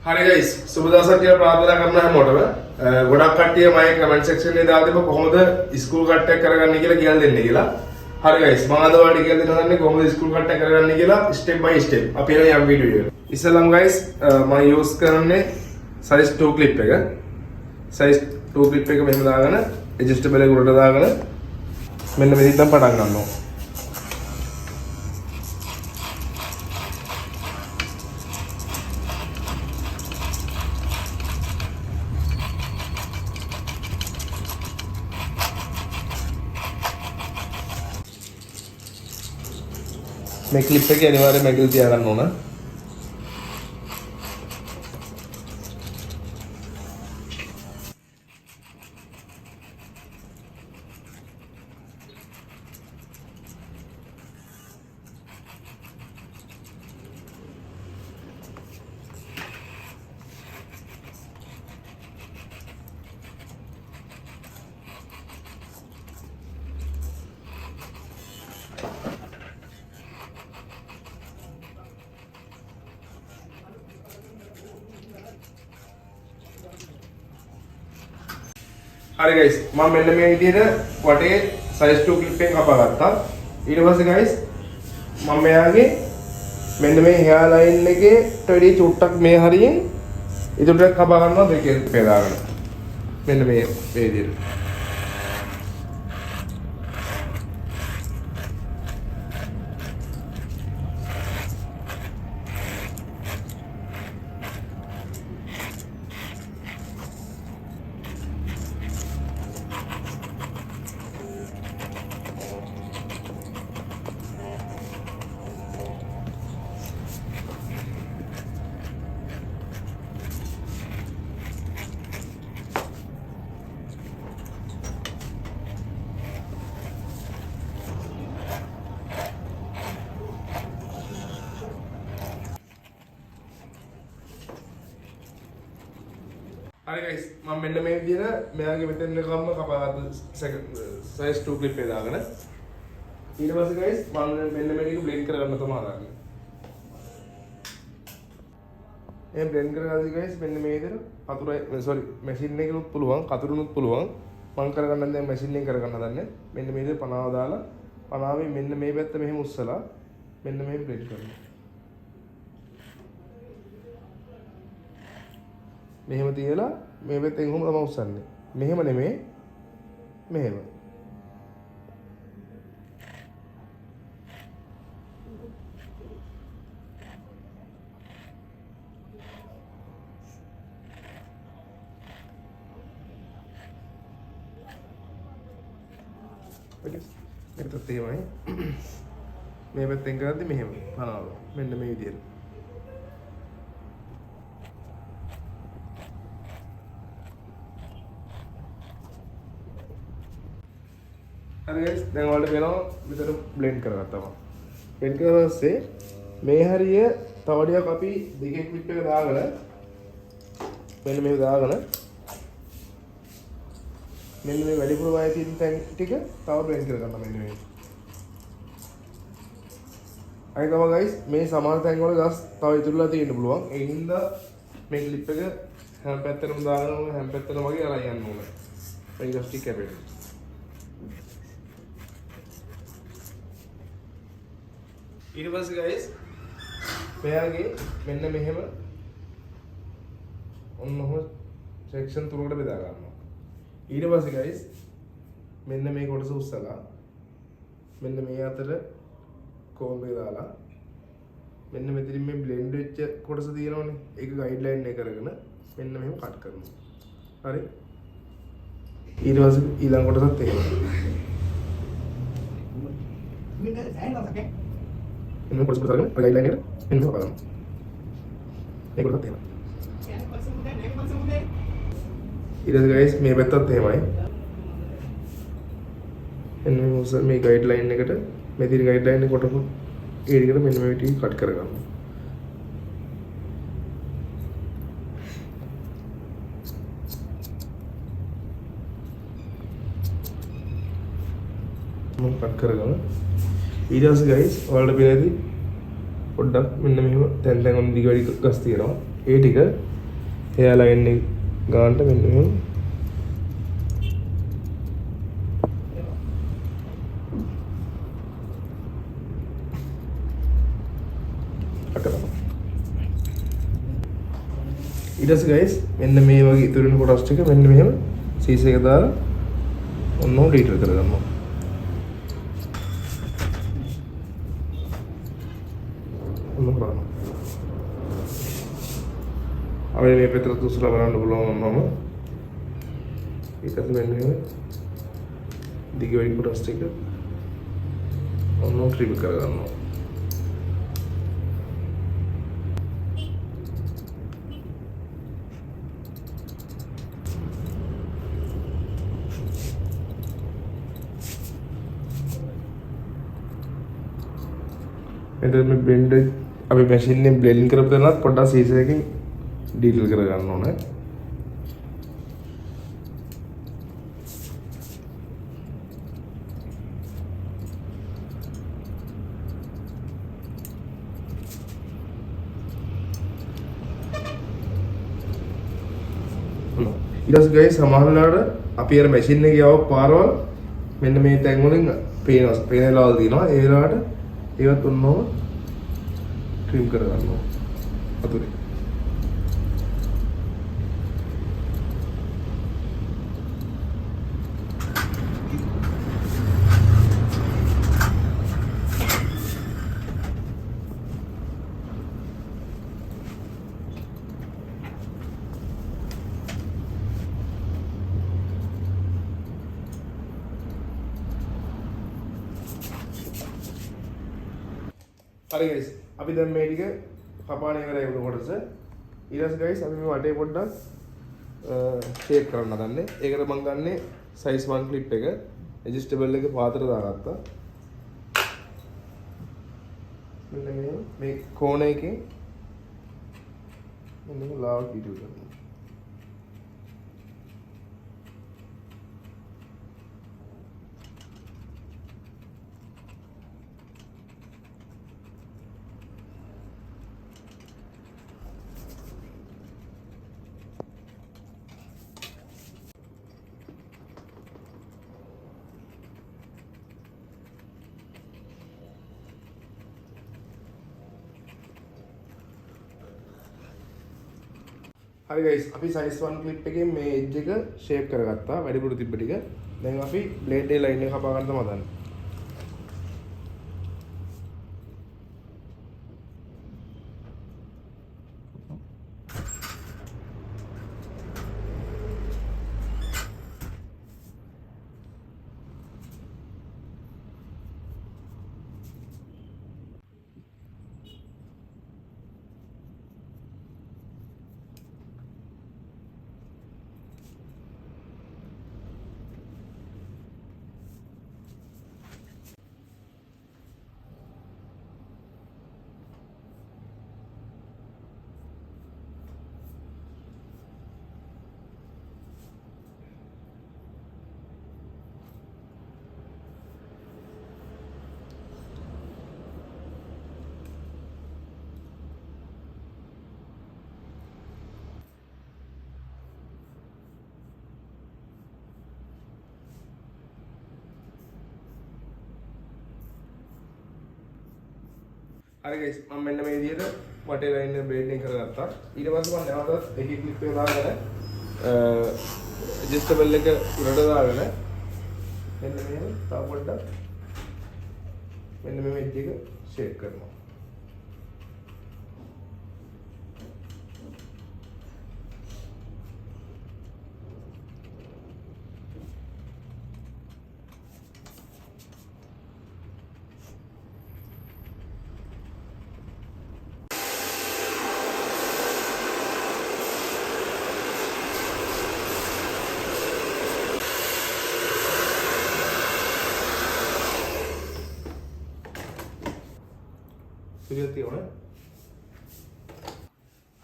හරි ගයිස් සුබ දවසක් කියලා ප්‍රාර්ථනා කරනවා හැමෝටම. ගොඩක් කට්ටිය මගේ කමෙන්ට් සෙක්ෂන් එකේ දාලා තිබ්බ කොහොමද ස්කූල් කට් එක කරගන්නේ කියලා කියලා දෙන්න කියලා. හරි ගයිස් මම අද ඔයාලට කියලා දෙන්න හදන්නේ කොහොමද ස්කූල් කට් එක කරගන්නේ කියලා ස්ටෙප් බයි ස්ටෙප්. අපි යන යම් වීඩියෝ එක. ඉස්සෙල්ලාම ගයිස් මම යූස් කරන්නේ size 2 clip එක. size 2 clip එක මෙහෙම දාගෙන adjustable එක උඩට දාගෙන මෙන්න මෙතනින් පටන් ගන්නවා. මේ ක්ලිප් එකේ අනිවාර්යයෙන් මැගිල් තියාගන්න ඕන. හරි guys මම මෙන්න මේ විදිහට වටේ size 2 clip එක කපා ගත්තා. ඊට පස්සේ guys මම මෙයාගේ මෙන්න මේ hair line එකේ ටඩි චුට්ටක් මේ හරියෙන් ඉදිරියට කපා ගන්නවා දෙකේ පෙරාගෙන. මෙන්න මේ විදිහට. හරි guys මම මෙන්න මේ විදිහට මෙයාගේ මෙතන කම්ම කපාගත්ත size 2 clip එක දාගෙන ඊට පස්සේ guys මම මෙන්න මේක blend කරගන්න තමයි හදාගන්නේ. මේ blend කරගන්නදී guys මෙන්න මේ විදිහට කතුරයි sorry machine එකේනුත් පුළුවන් කතුරුනුත් පුළුවන් මම කරගන්න දැන් machine එකෙන් කරගන්න හදන්නේ. මෙන්න මේ විදිහට පනාව දාලා පනාවේ මෙන්න මේ පැත්ත මෙහෙම උස්සලා මෙන්න මේ blend කරනවා. මෙහෙම තියලා මේ පැත්තෙන් කොහොමද තමයි උස්සන්නේ. මෙහෙම නෙමෙයි මෙහෙම. මේකත් එහෙමයි. මේ පැත්තෙන් කරද්දි මෙහෙම පනාව. මෙන්න මේ විදිහට. හරි guys දැන් ඔයාලට වෙනවා මෙතන blend කරගත්තා. blend කරලා පස්සේ මේ හරිය තව ටිකක් අපි දෙකේ clip එක දාගෙන මෙන්න මේක දාගෙන මෙන්න මේ වැඩිපුර වය තියෙන තැන් ටික තව blend කරගන්න මෙන්න මේ. අය තමයි guys මේ සමාන තැන් වල ගස් තව ඉතුරුලා තියෙන්න පුළුවන්. ඒ හින්දා මේ clip එක හැම පැත්තටම දාගෙන හැම පැත්තටම වගේ අරන් යන්න ඕනේ. මේ ගස් ටික කැපෙන්නේ. ඊට පස්සේ guys මෙයාගේ මෙන්න මෙහෙම ඔන්නෝම section තුනකට බෙදා ගන්නවා. ඊට පස්සේ guys මෙන්න මේ කොටස උස්සලා මෙන්න මේ අතර කොම්බේ දාලා මෙන්න මෙතනින් මේ blend වෙච්ච කොටස තියෙනවනේ ඒක guideline එක කරගෙන මෙන්න මෙහෙම කට් කරනවා. හරි ඊට පස්සේ ඊළඟ කොටසත් එහෙමයි. ini kursus besar kan agak lain ini apa kamu ini kursus tema ini guys මේ පැත්තත් එහෙමයි එන්නේ මොකද මේ ගයිඩ්ලයින් එකට මේ තියෙන ගයිඩ්ලයින් එක කොටපු ඒ ටිකට මෙන්න මේ ටික කට් කරගන්න. මම කට් කරගන්න. ඊට පස්සේ guys ඔයාලට පේනදී පොඩ්ඩක් මෙන්න මෙහෙම තැන් තැන් ඔන්න දිග වැඩි ගස් තියෙනවා. ඒ ටික එයාලා එන්නේ ගානට මෙන්න මෙහෙම ඊට පස්සේ ගයිස් මෙන්න මේ වගේ ඉතුරු වෙන කොටස් ටික මෙන්න මෙහෙම සීස් එක දාලා ඔන්නෝ ඩීටේල් කරගන්නවා. ඔන්න බලන්න. අපි මේ පැත්තට තුසලා බලන්න පුළුවන් වුණාම ඊට පස්සේ මෙන්න මෙහෙම දිග වෙයි කොටස් ටික ඔන්නෝ ට්‍රිම් කරගන්නවා. එතකොට මේ බ්ලෙන්ඩ් අපි මැෂින් එකෙන් බ්ලෙන්ඩ් කරපු තැනත් පොඩ්ඩක් සීසර් එකකින් ඩීටේල් කරගන්න ඕනේ. ඊට පස්සේ ගයිස් සමහර වෙලාවට අපි අර මැෂින් එකේ යව පාරවල් මෙන්න මේ තැන් වලින් පේනලාවල් දිනවා. ඒ වෙලාවට ඒවත් ඔන්නෝම ට්‍රිම් කරගන්නවා අතුරේ. හරි ගයිස් අපි දැන් මේ ටික කපාන ඉවරයි වුණ කොටස. ඊට පස්සේ ගයිස් අපි මේ වටේ පොඩ්ඩක් ෂේප් කරන්න හදන්නේ. ඒකට මම ගන්නෙ size 1 clip එක adjustable එක පාතර දාගත්තා. මෙන්න මේ කෝණයකින් මෙන්න ලාව කීටු කරනවා. හරි ගයිස් අපි size 1 clip එකෙන් මේ edge එක shape කරගත්තා වැඩිපුර තිබ්බ ටික. දැන් අපි blade එක line එක කපා ගන්න තමයි හදන්නේ. හරි ගයිස් මම මෙන්න මේ විදිහට වටේ ලයින් එක බ්ලෙන්ඩින් කරගත්තා. ඊට පස්සේ මම නැවතත් එකේ ක්ලිප් එක දාගෙන ඇඩ්ජස්ටබල් එක උඩට දාගෙන මෙන්න මෙහෙම තව පොඩ්ඩක් මෙන්න මේ එජ් එක ෂේප් කරනවා.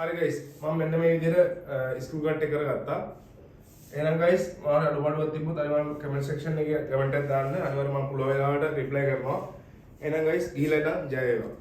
හරි ගයිස් මම මෙන්න මේ විදිහට ස්ක්‍රූ කට් එක කරගත්තා. එහෙනම් ගයිස් මම අඩුපාඩුවක් තිබ්බොත් අනිවාර්යයෙන් කමෙන්ට් සෙක්ෂන් එකේ කමෙන්ට් එකක් දාන්න. අනිවාර්යයෙන් මම පුළුවන් වෙලාවට රිප්ලයි කරනවා. එහෙනම් ගයිස් ගිහිල්ලා ඉන්න ජය වේවා.